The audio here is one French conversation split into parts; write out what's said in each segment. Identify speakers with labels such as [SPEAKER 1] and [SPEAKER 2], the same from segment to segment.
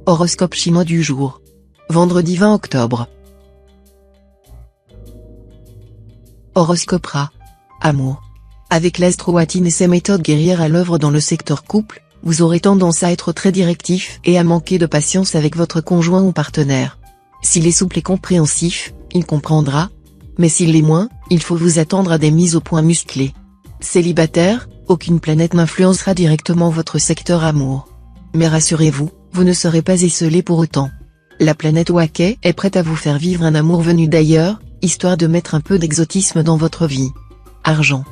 [SPEAKER 1] Horoscope chinois du jour. Vendredi 20 octobre. Horoscope Ra. Amour. Avec l'astro-watine et ses méthodes guerrières à l'œuvre dans le secteur couple, vous aurez tendance à être très directif et à manquer de patience avec votre conjoint ou partenaire. S'il est souple et compréhensif, il comprendra. Mais s'il l'est moins, il faut vous attendre à des mises au point musclées. Célibataire, aucune planète n'influencera directement votre secteur amour. Mais rassurez-vous, vous ne serez pas esseulé pour autant. La planète Waquet est prête à vous faire vivre un amour venu d'ailleurs, histoire de mettre un peu d'exotisme dans votre vie. Argent.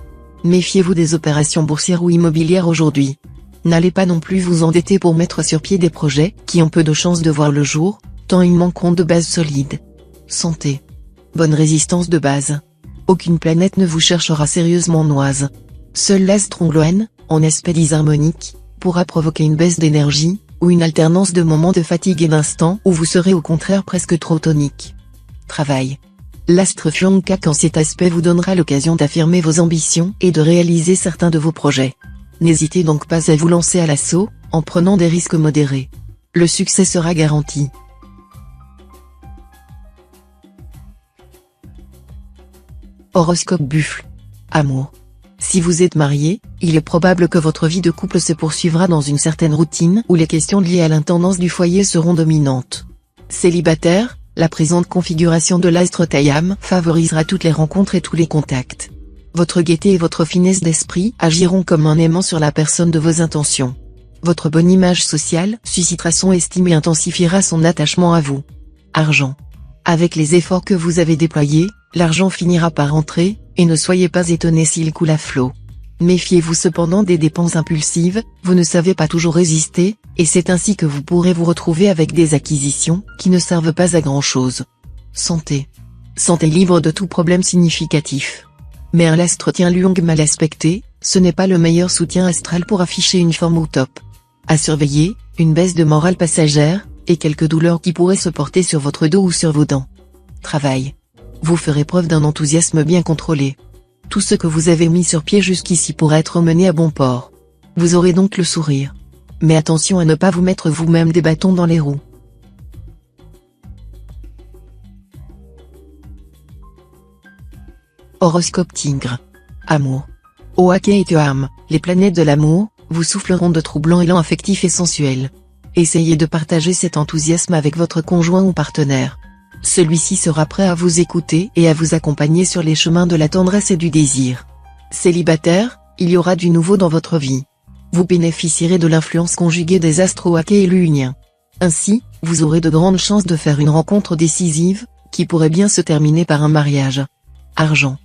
[SPEAKER 1] Méfiez-vous des opérations boursières ou immobilières aujourd'hui. N'allez pas non plus vous endetter pour mettre sur pied des projets qui ont peu de chances de voir le jour, tant ils manqueront de base solide. Santé. Bonne résistance de base. Aucune planète ne vous cherchera sérieusement noise. Seul l'astro-Gloine, en aspect disharmonique, pourra provoquer une baisse d'énergie, ou une alternance de moments de fatigue et d'instants où vous serez au contraire presque trop tonique. Travail. L'astre Fianca en cet aspect vous donnera l'occasion d'affirmer vos ambitions et de réaliser certains de vos projets. N'hésitez donc pas à vous lancer à l'assaut, en prenant des risques modérés. Le succès sera garanti. Horoscope Buffle. Amour. Si vous êtes marié, il est probable que votre vie de couple se poursuivra dans une certaine routine où les questions liées à l'intendance du foyer seront dominantes. Célibataire, la présente configuration de l'astre Taïam favorisera toutes les rencontres et tous les contacts. Votre gaieté et votre finesse d'esprit agiront comme un aimant sur la personne de vos intentions. Votre bonne image sociale suscitera son estime et intensifiera son attachement à vous. Argent. Avec les efforts que vous avez déployés, l'argent finira par entrer, et ne soyez pas étonné s'il coule à flot. Méfiez-vous cependant des dépenses impulsives, vous ne savez pas toujours résister, et c'est ainsi que vous pourrez vous retrouver avec des acquisitions qui ne servent pas à grand chose. Santé. Santé libre de tout problème significatif. Mais un astre tient Lung mal aspecté, ce n'est pas le meilleur soutien astral pour afficher une forme au top. À surveiller, une baisse de morale passagère, et quelques douleurs qui pourraient se porter sur votre dos ou sur vos dents. Travail. Vous ferez preuve d'un enthousiasme bien contrôlé. Tout ce que vous avez mis sur pied jusqu'ici pourra être mené à bon port. Vous aurez donc le sourire. Mais attention à ne pas vous mettre vous-même des bâtons dans les roues. Horoscope Tigre. Amour. Waquet et Tuam, les planètes de l'amour, vous souffleront de troublants élans affectifs et sensuels. Essayez de partager cet enthousiasme avec votre conjoint ou partenaire. Celui-ci sera prêt à vous écouter et à vous accompagner sur les chemins de la tendresse et du désir. Célibataire, il y aura du nouveau dans votre vie. Vous bénéficierez de l'influence conjuguée des astres Waquet et Lugnien. Ainsi, vous aurez de grandes chances de faire une rencontre décisive, qui pourrait bien se terminer par un mariage. Argent.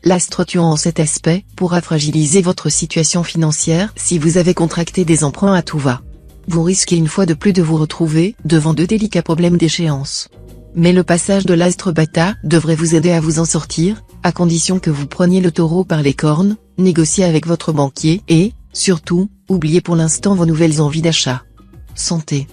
[SPEAKER 1] L'astre tuant en cet aspect pourra fragiliser votre situation financière si vous avez contracté des emprunts à tout va. Vous risquez une fois de plus de vous retrouver devant de délicats problèmes d'échéance. Mais le passage de l'astre Bata devrait vous aider à vous en sortir, à condition que vous preniez le taureau par les cornes, négociez avec votre banquier et, surtout, oubliez pour l'instant vos nouvelles envies d'achat. Santé.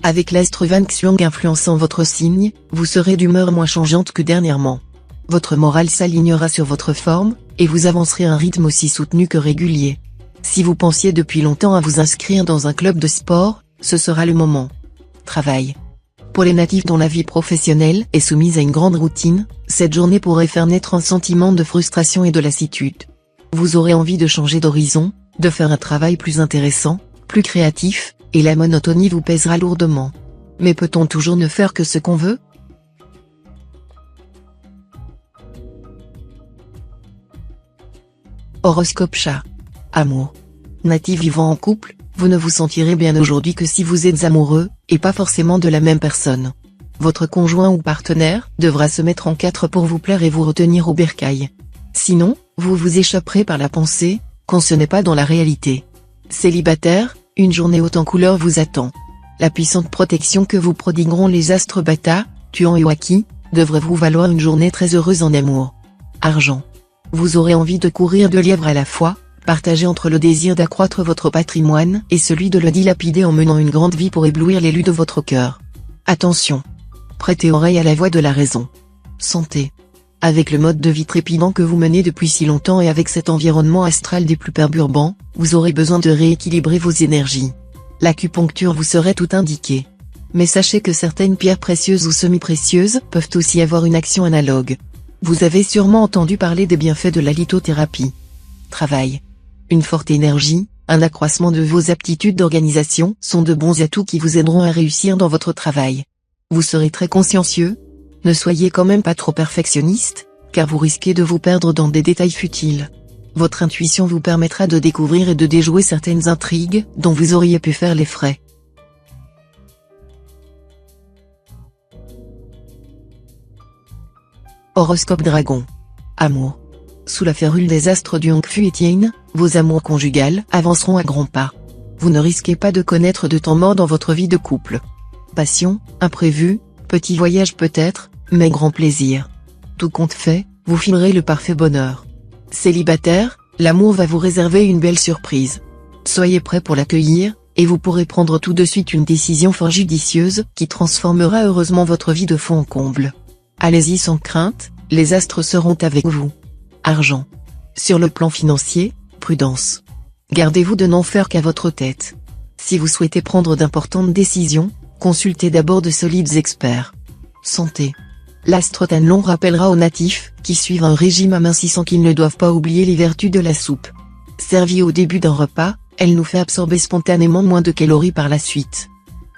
[SPEAKER 1] Avec l'astre Van Xiong influençant votre signe, vous serez d'humeur moins changeante que dernièrement. Votre morale s'alignera sur votre forme, et vous avancerez à un rythme aussi soutenu que régulier. Si vous pensiez depuis longtemps à vous inscrire dans un club de sport, ce sera le moment. Travail. Pour les natifs dont la vie professionnelle est soumise à une grande routine, cette journée pourrait faire naître un sentiment de frustration et de lassitude. Vous aurez envie de changer d'horizon, de faire un travail plus intéressant, plus créatif, et la monotonie vous pèsera lourdement. Mais peut-on toujours ne faire que ce qu'on veut ? Horoscope Chat. Amour. Natif vivant en couple, vous ne vous sentirez bien aujourd'hui que si vous êtes amoureux, et pas forcément de la même personne. Votre conjoint ou partenaire devra se mettre en quatre pour vous plaire et vous retenir au bercail. Sinon, vous vous échapperez par la pensée, quand ce n'est pas dans la réalité. Célibataire, une journée haute en couleur vous attend. La puissante protection que vous prodigueront les astres Bata, Tuan et Waki, devrait vous valoir une journée très heureuse en amour. Argent. Vous aurez envie de courir 2 lièvres à la fois, partagez entre le désir d'accroître votre patrimoine et celui de le dilapider en menant une grande vie pour éblouir l'élu de votre cœur. Attention. Prêtez oreille à la voix de la raison. Santé. Avec le mode de vie trépidant que vous menez depuis si longtemps et avec cet environnement astral des plus perturbants, vous aurez besoin de rééquilibrer vos énergies. L'acupuncture vous serait tout indiquée. Mais sachez que certaines pierres précieuses ou semi-précieuses peuvent aussi avoir une action analogue. Vous avez sûrement entendu parler des bienfaits de la lithothérapie. Travail. Une forte énergie, un accroissement de vos aptitudes d'organisation sont de bons atouts qui vous aideront à réussir dans votre travail. Vous serez très consciencieux. Ne soyez quand même pas trop perfectionniste, car vous risquez de vous perdre dans des détails futiles. Votre intuition vous permettra de découvrir et de déjouer certaines intrigues dont vous auriez pu faire les frais. Horoscope Dragon. Amour. Sous la férule des astres du Hongfu et Tien, vos amours conjugales avanceront à grands pas. Vous ne risquez pas de connaître de temps mort dans votre vie de couple. Passion, imprévu, petit voyage peut-être, mais grand plaisir. Tout compte fait, vous filerez le parfait bonheur. Célibataire, l'amour va vous réserver une belle surprise. Soyez prêt pour l'accueillir, et vous pourrez prendre tout de suite une décision fort judicieuse qui transformera heureusement votre vie de fond en comble. Allez-y sans crainte, les astres seront avec vous. Argent. Sur le plan financier, prudence. Gardez-vous de n'en faire qu'à votre tête. Si vous souhaitez prendre d'importantes décisions, consultez d'abord de solides experts. Santé. L'astre Tanlon rappellera aux natifs qui suivent un régime amincissant qu'ils ne doivent pas oublier les vertus de la soupe. Servie au début d'un repas, elle nous fait absorber spontanément moins de calories par la suite.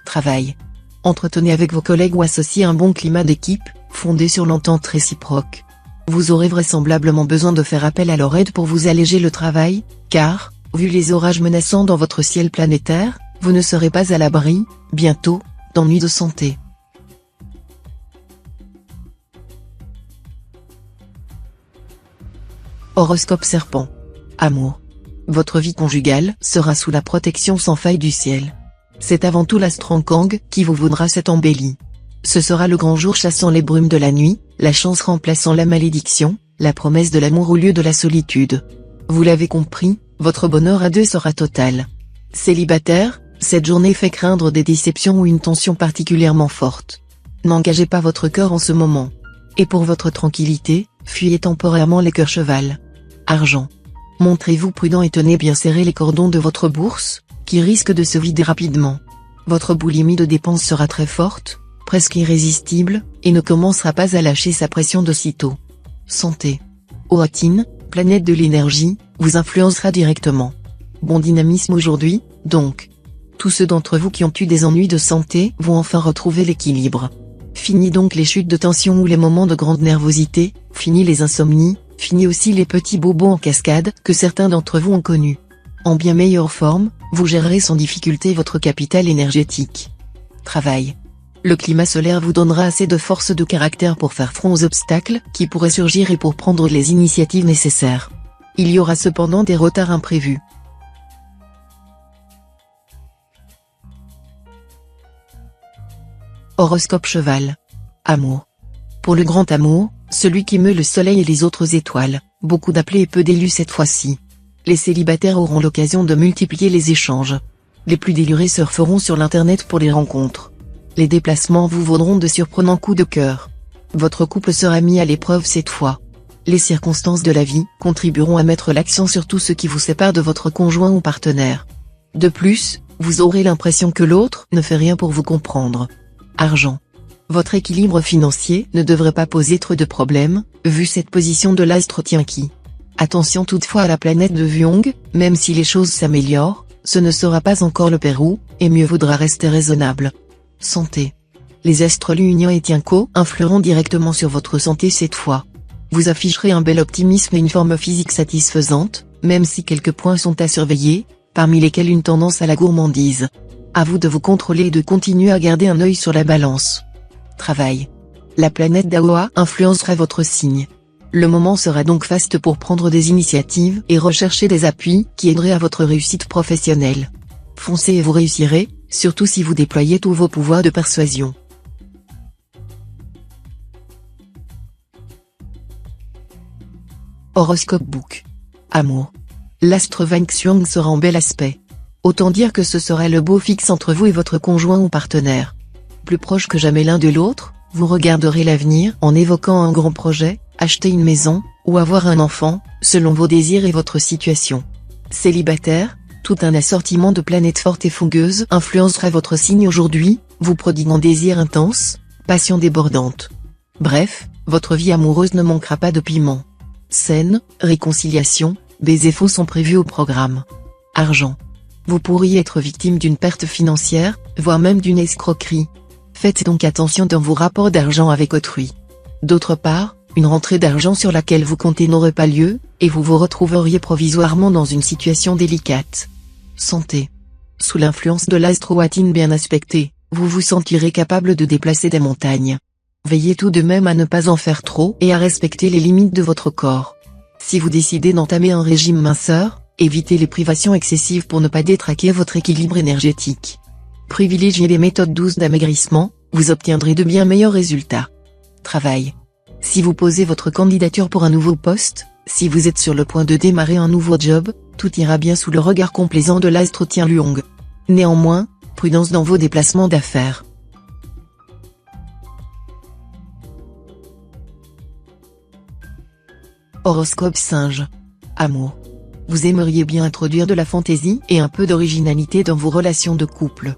[SPEAKER 1] Travail. Entretenez avec vos collègues ou associés un bon climat d'équipe, fondé sur l'entente réciproque. Vous aurez vraisemblablement besoin de faire appel à leur aide pour vous alléger le travail, car, vu les orages menaçants dans votre ciel planétaire, vous ne serez pas à l'abri, bientôt, d'ennuis de santé. Horoscope Serpent. Amour. Votre vie conjugale sera sous la protection sans faille du ciel. C'est avant tout l'astre Kang qui vous vaudra cette embellie. Ce sera le grand jour chassant les brumes de la nuit, la chance remplaçant la malédiction, la promesse de l'amour au lieu de la solitude. Vous l'avez compris, votre bonheur à deux sera total. Célibataire, cette journée fait craindre des déceptions ou une tension particulièrement forte. N'engagez pas votre cœur en ce moment. Et pour votre tranquillité, fuyez temporairement les cœurs cheval. Argent. Montrez-vous prudent et tenez bien serré les cordons de votre bourse, qui risque de se vider rapidement. Votre boulimie de dépenses sera très forte, presque irrésistible, et ne commencera pas à lâcher sa pression de sitôt. Santé. Oatin, planète de l'énergie, vous influencera directement. Bon dynamisme aujourd'hui, donc. Tous ceux d'entre vous qui ont eu des ennuis de santé vont enfin retrouver l'équilibre. Fini donc les chutes de tension ou les moments de grande nervosité, fini les insomnies, fini aussi les petits bobos en cascade que certains d'entre vous ont connus. En bien meilleure forme, vous gérerez sans difficulté votre capital énergétique. Travail. Le climat solaire vous donnera assez de force de caractère pour faire front aux obstacles qui pourraient surgir et pour prendre les initiatives nécessaires. Il y aura cependant des retards imprévus. Horoscope Cheval. Amour. Pour le grand amour, celui qui meut le soleil et les autres étoiles, beaucoup d'appelés et peu d'élus cette fois-ci. Les célibataires auront l'occasion de multiplier les échanges. Les plus délurés surferont sur l'internet pour les rencontres. Les déplacements vous vaudront de surprenants coups de cœur. Votre couple sera mis à l'épreuve cette fois. Les circonstances de la vie contribueront à mettre l'accent sur tout ce qui vous sépare de votre conjoint ou partenaire. De plus, vous aurez l'impression que l'autre ne fait rien pour vous comprendre. Argent. Votre équilibre financier ne devrait pas poser trop de problèmes, vu cette position de l'astre Tianqi. Attention toutefois à la planète de Vuong, même si les choses s'améliorent, ce ne sera pas encore le Pérou, et mieux vaudra rester raisonnable. Santé. Les astres Luignan et Tianco influeront directement sur votre santé cette fois. Vous afficherez un bel optimisme et une forme physique satisfaisante, même si quelques points sont à surveiller, parmi lesquels une tendance à la gourmandise. À vous de vous contrôler et de continuer à garder un œil sur la balance. Travail. La planète d'Aoa influencera votre signe. Le moment sera donc faste pour prendre des initiatives et rechercher des appuis qui aideraient à votre réussite professionnelle. Foncez et vous réussirez, surtout si vous déployez tous vos pouvoirs de persuasion. Horoscope Book. Amour. L'astre Wang Xuang sera en bel aspect. Autant dire que ce sera le beau fixe entre vous et votre conjoint ou partenaire. Plus proche que jamais l'un de l'autre, vous regarderez l'avenir en évoquant un grand projet, acheter une maison, ou avoir un enfant, selon vos désirs et votre situation. Célibataire, Tout un assortiment de planètes fortes et fougueuses influencera votre signe aujourd'hui, vous prodiguant désir intense, passion débordante. Bref, votre vie amoureuse ne manquera pas de piment. Scène, réconciliation, baisers faux sont prévus au programme. Argent. Vous pourriez être victime d'une perte financière, voire même d'une escroquerie. Faites donc attention dans vos rapports d'argent avec autrui. D'autre part, une rentrée d'argent sur laquelle vous comptez n'aurait pas lieu, et vous vous retrouveriez provisoirement dans une situation délicate. Santé. Sous l'influence de l'astro-watine bien aspectée, vous vous sentirez capable de déplacer des montagnes. Veillez tout de même à ne pas en faire trop et à respecter les limites de votre corps. Si vous décidez d'entamer un régime minceur, évitez les privations excessives pour ne pas détraquer votre équilibre énergétique. Privilégiez les méthodes douces d'amaigrissement, vous obtiendrez de bien meilleurs résultats. Travail. Si vous posez votre candidature pour un nouveau poste, si vous êtes sur le point de démarrer un nouveau job, tout ira bien sous le regard complaisant de l'astre Tien Luong. Néanmoins, prudence dans vos déplacements d'affaires. Horoscope Singe. Amour. Vous aimeriez bien introduire de la fantaisie et un peu d'originalité dans vos relations de couple.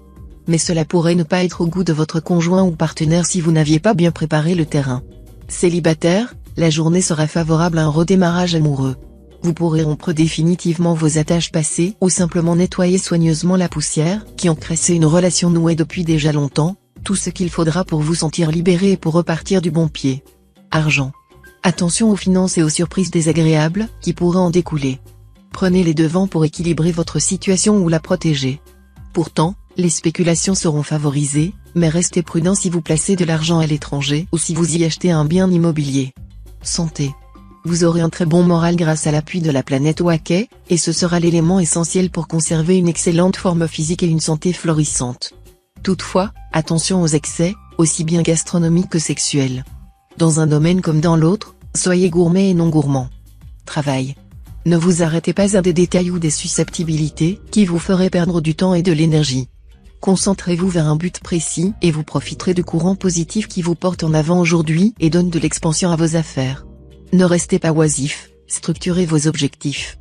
[SPEAKER 1] Mais cela pourrait ne pas être au goût de votre conjoint ou partenaire si vous n'aviez pas bien préparé le terrain. Célibataire, la journée sera favorable à un redémarrage amoureux. Vous pourrez rompre définitivement vos attaches passées ou simplement nettoyer soigneusement la poussière qui encrassait une relation nouée depuis déjà longtemps, tout ce qu'il faudra pour vous sentir libéré et pour repartir du bon pied. Argent. Attention aux finances et aux surprises désagréables qui pourraient en découler. Prenez les devants pour équilibrer votre situation ou la protéger. Pourtant, les spéculations seront favorisées, mais restez prudent si vous placez de l'argent à l'étranger ou si vous y achetez un bien immobilier. Santé. Vous aurez un très bon moral grâce à l'appui de la planète Waquet, et ce sera l'élément essentiel pour conserver une excellente forme physique et une santé florissante. Toutefois, attention aux excès, aussi bien gastronomiques que sexuels. Dans un domaine comme dans l'autre, soyez gourmet et non gourmand. Travail. Ne vous arrêtez pas à des détails ou des susceptibilités qui vous feraient perdre du temps et de l'énergie. Concentrez-vous vers un but précis et vous profiterez du courant positif qui vous porte en avant aujourd'hui et donne de l'expansion à vos affaires. Ne restez pas oisif, structurez vos objectifs.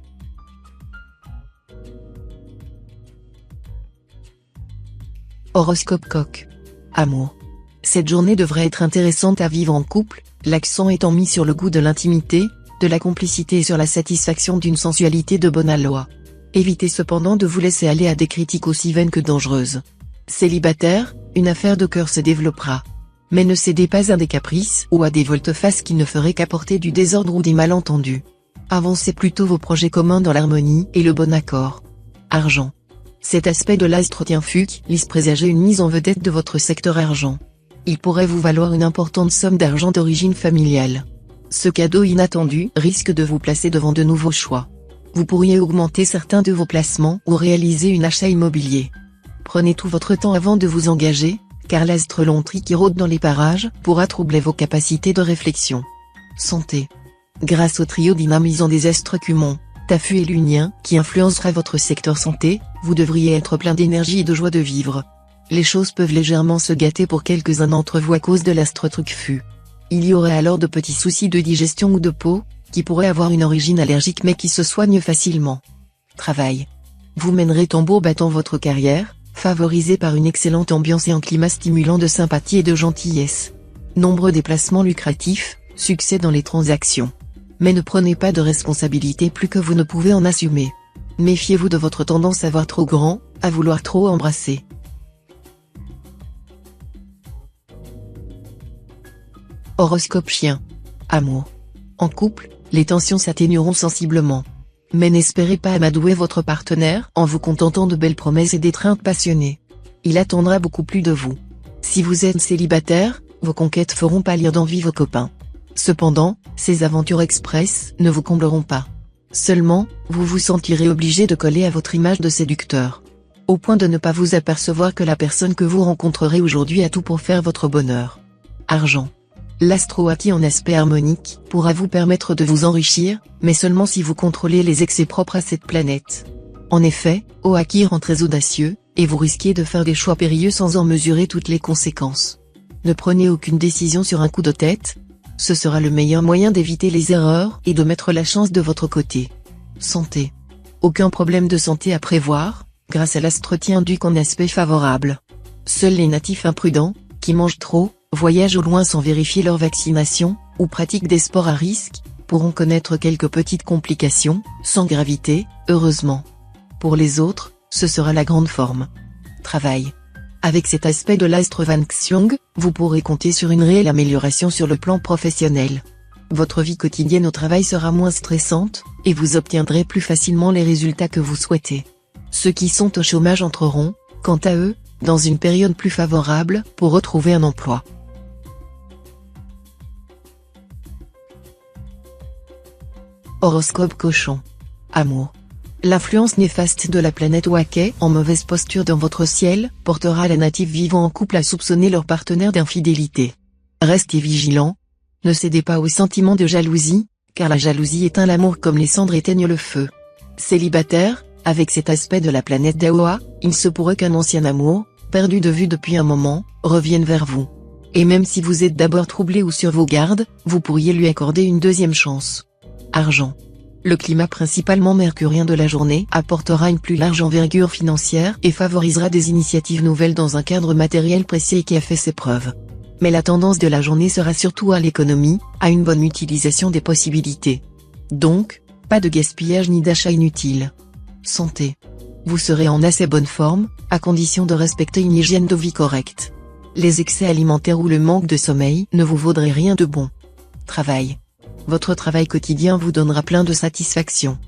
[SPEAKER 1] Horoscope Coq. Amour. Cette journée devrait être intéressante à vivre en couple, l'accent étant mis sur le goût de l'intimité, de la complicité et sur la satisfaction d'une sensualité de bon aloi. Évitez cependant de vous laisser aller à des critiques aussi vaines que dangereuses. Célibataire, une affaire de cœur se développera. Mais ne cédez pas à des caprices ou à des volte-face qui ne feraient qu'apporter du désordre ou des malentendus. Avancez plutôt vos projets communs dans l'harmonie et le bon accord. Argent. Cet aspect de l'astre Tien Fuc laisse présager une mise en vedette de votre secteur argent. Il pourrait vous valoir une importante somme d'argent d'origine familiale. Ce cadeau inattendu risque de vous placer devant de nouveaux choix. Vous pourriez augmenter certains de vos placements ou réaliser un achat immobilier. Prenez tout votre temps avant de vous engager, car l'astre Lontri qui rôde dans les parages pourra troubler vos capacités de réflexion. Santé. Grâce au trio dynamisant des astres Cumon, Tafu et Lunien qui influencera votre secteur santé, vous devriez être plein d'énergie et de joie de vivre. Les choses peuvent légèrement se gâter pour quelques-uns d'entre vous à cause de l'astre Trucfu. Il y aurait alors de petits soucis de digestion ou de peau, qui pourraient avoir une origine allergique mais qui se soignent facilement. Travail. Vous mènerez tambour battant votre carrière, favorisée par une excellente ambiance et un climat stimulant de sympathie et de gentillesse. Nombreux déplacements lucratifs, succès dans les transactions. Mais ne prenez pas de responsabilité plus que vous ne pouvez en assumer. Méfiez-vous de votre tendance à voir trop grand, à vouloir trop embrasser. Horoscope Chien. Amour. En couple, les tensions s'atténueront sensiblement. Mais n'espérez pas amadouer votre partenaire en vous contentant de belles promesses et d'étreintes passionnées. Il attendra beaucoup plus de vous. Si vous êtes célibataire, vos conquêtes feront pâlir d'envie vos copains. Cependant, ces aventures express ne vous combleront pas. Seulement, vous vous sentirez obligé de coller à votre image de séducteur. Au point de ne pas vous apercevoir que la personne que vous rencontrerez aujourd'hui a tout pour faire votre bonheur. Argent. L'astro-Aki en aspect harmonique pourra vous permettre de vous enrichir, mais seulement si vous contrôlez les excès propres à cette planète. En effet, Oaki rend très audacieux, et vous risquez de faire des choix périlleux sans en mesurer toutes les conséquences. Ne prenez aucune décision sur un coup de tête. Ce sera le meilleur moyen d'éviter les erreurs et de mettre la chance de votre côté. Santé. Aucun problème de santé à prévoir, grâce à l'astre induit en aspect favorable. Seuls les natifs imprudents, qui mangent trop, voyagent au loin sans vérifier leur vaccination, ou pratiquent des sports à risque, pourront connaître quelques petites complications, sans gravité, heureusement. Pour les autres, ce sera la grande forme. Travail. Avec cet aspect de l'astre Van Xiong, vous pourrez compter sur une réelle amélioration sur le plan professionnel. Votre vie quotidienne au travail sera moins stressante, et vous obtiendrez plus facilement les résultats que vous souhaitez. Ceux qui sont au chômage entreront, quant à eux, dans une période plus favorable pour retrouver un emploi. Horoscope Cochon. Amour. L'influence néfaste de la planète Waquet en mauvaise posture dans votre ciel portera les natifs vivant en couple à soupçonner leur partenaire d'infidélité. Restez vigilants. Ne cédez pas au sentiment de jalousie, car la jalousie éteint l'amour comme les cendres éteignent le feu. Célibataire, avec cet aspect de la planète Daoa, il se pourrait qu'un ancien amour, perdu de vue depuis un moment, revienne vers vous. Et même si vous êtes d'abord troublé ou sur vos gardes, vous pourriez lui accorder une deuxième chance. Argent. Le climat principalement mercurien de la journée apportera une plus large envergure financière et favorisera des initiatives nouvelles dans un cadre matériel précis qui a fait ses preuves. Mais la tendance de la journée sera surtout à l'économie, à une bonne utilisation des possibilités. Donc, pas de gaspillage ni d'achat inutile. Santé. Vous serez en assez bonne forme, à condition de respecter une hygiène de vie correcte. Les excès alimentaires ou le manque de sommeil ne vous vaudraient rien de bon. Travail. Votre travail quotidien vous donnera plein de satisfaction.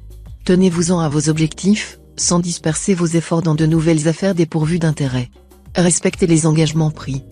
[SPEAKER 1] Tenez-vous-en à vos objectifs, sans disperser vos efforts dans de nouvelles affaires dépourvues d'intérêt. Respectez les engagements pris.